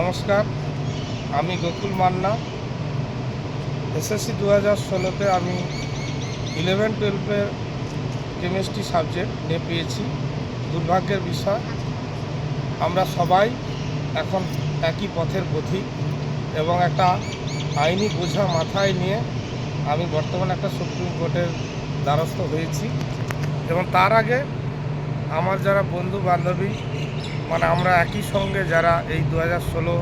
নমস্কার, আমি গোকুল মান্না। এসএসসি 2016-তে আমি 11-12-এর কেমিস্ট্রি সাবজেক্ট নিয়ে পেয়েছি। দুর্ভাগ্যের বিষয়, আমরা সবাই এখন একই পথের পথিক এবং একটা আইনি বোঝা মাথায় নিয়ে আমি বর্তমানে একটা সুপ্রিম কোর্টের দ্বারস্থ হয়েছি। এবং তার আগে আমার যারা বন্ধু বান্ধবী, মানে আমরা একই সঙ্গে যারা এই 2016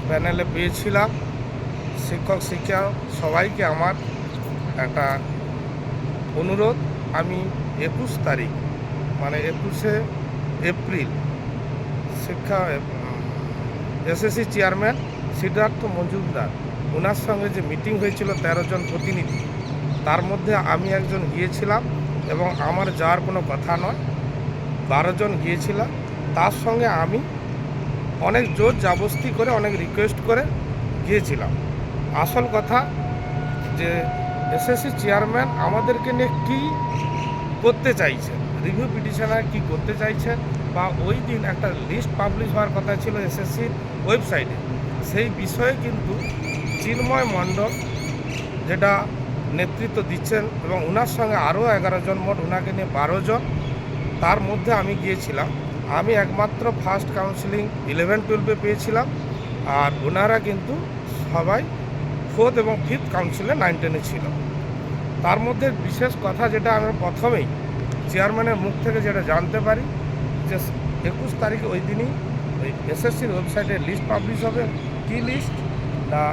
প্যানেলে পেয়েছিলাম, শিক্ষক শিক্ষা সবাইকে আমার একটা অনুরোধ, আমি 21 তারিখ মানে 21শে এপ্রিল শিক্ষা এসএসসি চেয়ারম্যান সিদ্ধার্থ মজুমদার ওনার সঙ্গে যে মিটিং হয়েছিল 13 জন প্রতিনিধি, তার মধ্যে আমি একজন গিয়েছিলাম এবং আমার যাওয়ার কোনো কথা নয়, 12 জন গিয়েছিলাম। তার সঙ্গে আমি অনেক জোর জাবস্তি করে অনেক রিকোয়েস্ট করে গিয়েছিলাম। আসল কথা যে এসএসসি চেয়ারম্যান আমাদেরকে নিয়ে কী করতে চাইছেন, রিভিউ পিটিশনার কী করতে চাইছেন, বা ওই দিন একটা লিস্ট পাবলিশ হওয়ার কথা ছিল এসএসসির ওয়েবসাইটে, সেই বিষয়ে কিন্তু চিন্ময় মণ্ডল যেটা নেতৃত্ব দিচ্ছেন এবং ওনার সঙ্গে আরও 11 জন, মোট ওনাকে নিয়ে 12 জন, তার মধ্যে আমি গিয়েছিলাম। আমি একমাত্র ফার্স্ট কাউন্সিলিং 11-12-এ পেয়েছিলাম, আর ওনারা কিন্তু সবাই 4th এবং 5th কাউন্সিলে 9-10-এ ছিল। তার মধ্যে বিশেষ কথা যেটা আমরা প্রথমেই চেয়ারম্যানের মুখ থেকে যেটা জানতে পারি যে 21 তারিখে ওই দিনই ওই এসএসসির ওয়েবসাইটে লিস্ট পাবলিশ হবে। কী লিস্ট? না,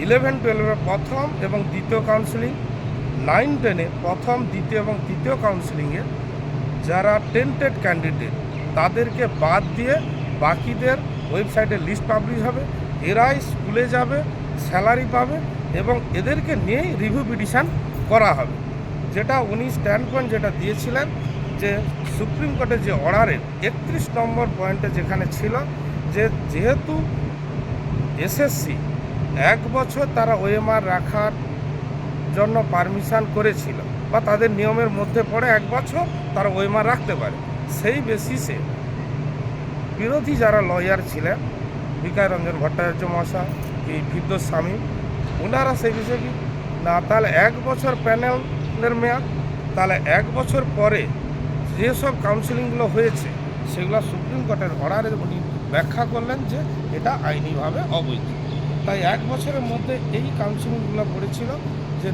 11-12-এ প্রথম এবং দ্বিতীয় কাউন্সিলিং, 9-10-এ প্রথম, দ্বিতীয় এবং তৃতীয় কাউন্সিলিংয়ে যারা টেন্টেড ক্যান্ডিডেট তাদেরকে বাদ দিয়ে বাকিদের ওয়েবসাইটে লিস্ট পাবলিশ হবে। এরাই স্কুলে যাবে, স্যালারি পাবে এবং এদেরকে নিয়েই রিভিউ পিটিশান করা হবে। যেটা উনি স্ট্যান্ড পয়েন্ট যেটা দিয়েছিলেন যে সুপ্রিম কোর্টের যে অর্ডারের 31 নম্বর পয়েন্টে যেখানে ছিল যে যেহেতু এসএসসি 1 বছর তারা ওএমআর রাখার জন্য পারমিশন করেছিল বা তাদের নিয়মের মধ্যে পড়ে 1 বছর তারা ওএমআর রাখতে পারে, সেই বেসিসে বিরোধী যারা লয়ার ছিলেন, বিকাশ রঞ্জন ভট্টাচার্য মহাশয় কি ফিরদৌস শামীম, ওনারা সেই বিষয়ে কি না, তাহলে 1 বছর প্যানেলের মেয়াদ, তাহলে 1 বছর পরে যেসব কাউন্সিলিংগুলো হয়েছে সেগুলো সুপ্রিম কোর্টের অর্ডারে উনি ব্যাখ্যা করলেন যে এটা আইনিভাবে অবৈধ। তাই 1 বছরের মধ্যে এই কাউন্সিলিংগুলো করেছিল যে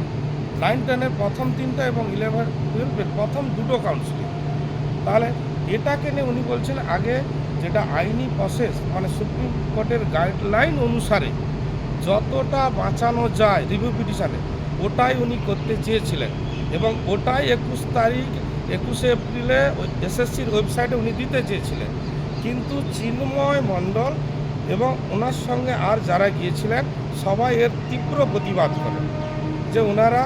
9-10-এর প্রথম 3টা এবং 11-12-এর প্রথম 2টো কাউন্সিলিং। তাহলে এটাকে নিয়ে উনি বলছেন আগে যেটা আইনি প্রসেস, মানে সুপ্রিম কোর্টের গাইডলাইন অনুসারে যতটা বাঁচানো যায় রিভিউ পিটিশানে, ওটাই উনি করতে চেয়েছিলেন এবং ওটাই 21শে এপ্রিলে এসএসসির ওয়েবসাইটে উনি দিতে চেয়েছিলেন। কিন্তু চিন্ময় মণ্ডল এবং ওনার সঙ্গে আর যারা গিয়েছিলেন সবাই এর তীব্র প্রতিবাদ করেন যে ওনারা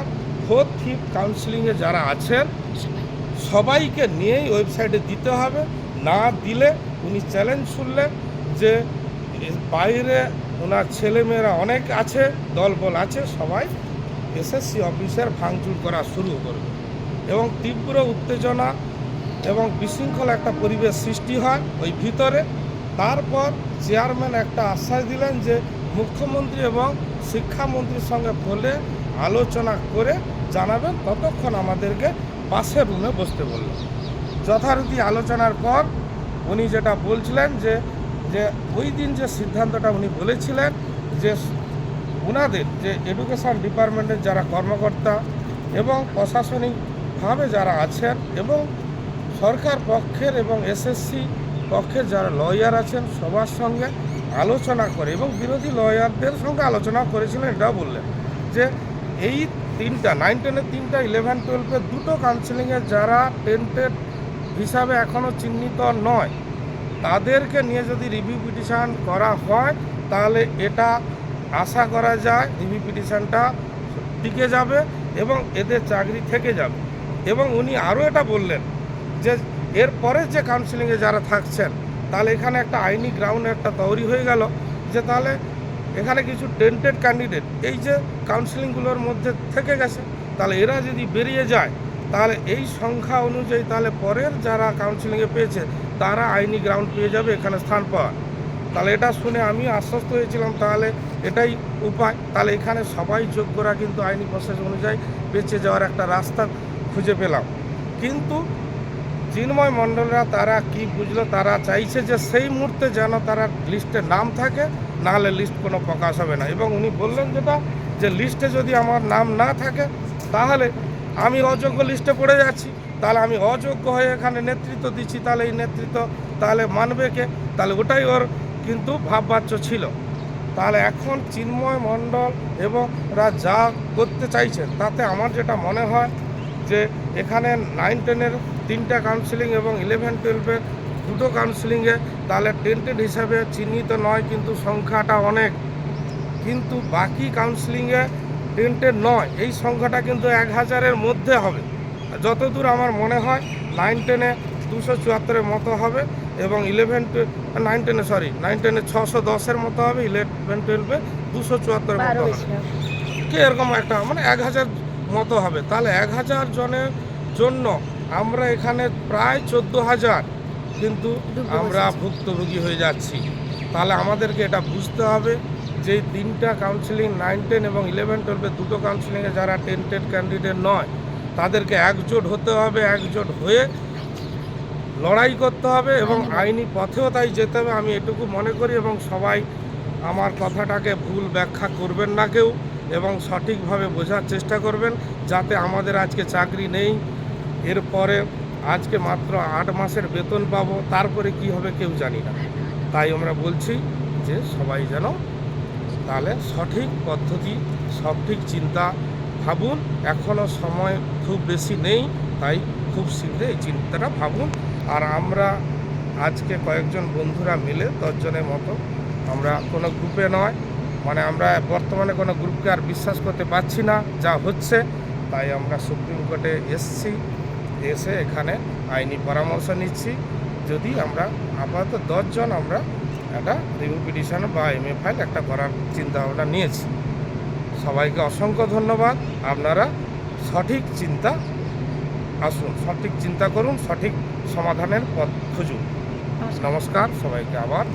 4th 5th কাউন্সিলিংয়ে যারা আছেন সবাইকে নিয়েই ওয়েবসাইটে দিতে হবে, না দিলে উনি চ্যালেঞ্জ শুনলেন যে বাইরে ওনার ছেলেমেয়েরা অনেক আছে, দলবল আছে, সবাই এসএসসি অফিসের ভাঙচুর করা শুরু করবে এবং তীব্র উত্তেজনা এবং বিশৃঙ্খল একটা পরিবেশ সৃষ্টি হয় ওই ভিতরে। তারপর চেয়ারম্যান একটা আশ্বাস দিলেন যে মুখ্যমন্ত্রী এবং শিক্ষামন্ত্রীর সঙ্গে ফোনে আলোচনা করে জানাবেন, ততক্ষণ আমাদেরকে পাশের রুমে বসতে বললেন। যথারীতি আলোচনার পর উনি যেটা বলছিলেন যে ওই দিন যে সিদ্ধান্তটা উনি বলেছিলেন যে ওনাদের যে এডুকেশান ডিপার্টমেন্টের যারা কর্মকর্তা এবং প্রশাসনিকভাবে যারা আছেন এবং সরকার পক্ষের এবং এসএসসি পক্ষের যারা লয়ার আছেন সবার সঙ্গে আলোচনা করে এবং বিরোধী লয়ারদের সঙ্গে আলোচনা করেছিলেন। এটাও বললেন যে এই 3টা 9-10-এর 3টা 11-12-এর 2টো কাউন্সিলিংয়ে যারা টেন্টেড হিসাবে এখনও চিহ্নিত নয় তাদেরকে নিয়ে যদি রিভিউ পিটিশান করা হয় তাহলে এটা আশা করা যায় রিভিউ পিটিশানটা টিকে যাবে এবং এদের চাকরি থেকে যাবে। এবং উনি আরও এটা বললেন যে এরপরে যে কাউন্সিলিংয়ে যারা থাকছেন তাহলে এখানে একটা আইনি গ্রাউন্ড একটা তৈরি হয়ে গেল যে তাহলে এখানে কিছু টেন্টেড ক্যান্ডিডেট এই যে কাউন্সিলিংগুলোর মধ্যে থেকে গেছে, তাহলে এরা যদি বেরিয়ে যায় তাহলে এই সংখ্যা অনুযায়ী তাহলে পরের যারা কাউন্সিলিংয়ে পেয়েছে তারা আইনি গ্রাউন্ড পেয়ে যাবে এখানে স্থান পাওয়া। তাহলে এটা শুনে আমি আশ্বস্ত হয়েছিলাম, তাহলে এটাই উপায়, তাহলে এখানে সবাই যোগ্যরা কিন্তু আইনি প্রসেস অনুযায়ী বেঁচে যাওয়ার একটা রাস্তা খুঁজে পেলাম। কিন্তু চিন্ময় মণ্ডলরা তারা কি বুঝলো, তারা চাইছে যে সেই মুহূর্তে যেন তারা লিস্টে নাম থাকে, নাহলে লিস্ট কোনো প্রকাশ হবে না। এবং উনি বললেন যেটা, যে লিস্টে যদি আমার নাম না থাকে তাহলে আমি অযোগ্য লিস্টে পড়ে যাচ্ছি, তাহলে আমি অযোগ্য হয়ে এখানে নেতৃত্ব দিচ্ছি, তাহলে এই নেতৃত্ব তাহলে মানবে কে? তাহলে ওটাই ওর কিন্তু ভাববাচ্য ছিল। তাহলে এখন চিন্ময় মণ্ডল এবং ওরা যা করতে চাইছেন তাতে আমার যেটা মনে হয় যে এখানে 9-10-এর 3টা কাউন্সিলিং এবং 11-12-এর 2টো কাউন্সিলিংয়ে তাহলে টেন্টেড হিসাবে চিহ্নিত নয়, কিন্তু সংখ্যাটা অনেক। কিন্তু বাকি কাউন্সিলিংয়ে টেন্টেড নয়, এই সংখ্যাটা কিন্তু 1000-এর মধ্যে হবে যতদূর আমার মনে হয়। 9-10-এ 274-এর মতো হবে এবং 9-10-এ 610-এর মতো হবে, 11-12-এ 274-এর মতো হবে, কি এরকম একটা মানে 1000 মতো হবে। তাহলে 1000 জনের জন্য আমরা এখানে প্রায় 14,000 কিন্তু আমরা ভুক্তভোগী হয়ে যাচ্ছি। তাহলে আমাদেরকে এটা বুঝতে হবে যে 3টা কাউন্সিলিং 9-10 এবং 11-12-এর 2টো কাউন্সিলিংয়ে যারা টেন্টেড ক্যান্ডিডেট নয় তাদেরকে একজোট হতে হবে, একজোট হয়ে লড়াই করতে হবে এবং আইনি পথেও তাই যেতে হবে, আমি এটুকু মনে করি। এবং সবাই আমার কথাটাকে ভুল ব্যাখ্যা করবেন না কেউ, এবং সঠিকভাবে বোঝার চেষ্টা করবেন, যাতে আমাদের আজকে চাকরি নেই, এরপরে আজকে মাত্র 8 মাসের বেতন পাবো, তারপরে কি হবে কেউ জানি না। তাই আমরা বলছি যে সবাই যেন তাহলে সঠিক পদ্ধতি, সঠিক চিন্তা ভাবুন। এখনও সময় খুব বেশি নেই, তাই খুব শীঘ্রই এই চিন্তাটা ভাবুন। আর আমরা আজকে কয়েকজন বন্ধুরা মিলে 10 জনের মতো, আমরা কোনো গ্রুপে নয়, মানে আমরা বর্তমানে কোনো গ্রুপকে আর বিশ্বাস করতে পারছি না যা হচ্ছে, তাই আমরা সুপ্রিম কোর্টে এসে এখানে আইনি পরামর্শ নিচ্ছি। যদি আমরা আপাতত 10 জন আমরা একটা রিভিউ পিটিশন বা MA ফাইল একটা করার চিন্তা ভাবনা নিয়েছি। সবাইকে অসংখ্য ধন্যবাদ। আপনারা সঠিক চিন্তা আসুন, সঠিক চিন্তা করুন, সঠিক সমাধানের পথ খুঁজুন। নমস্কার সবাইকে আবার।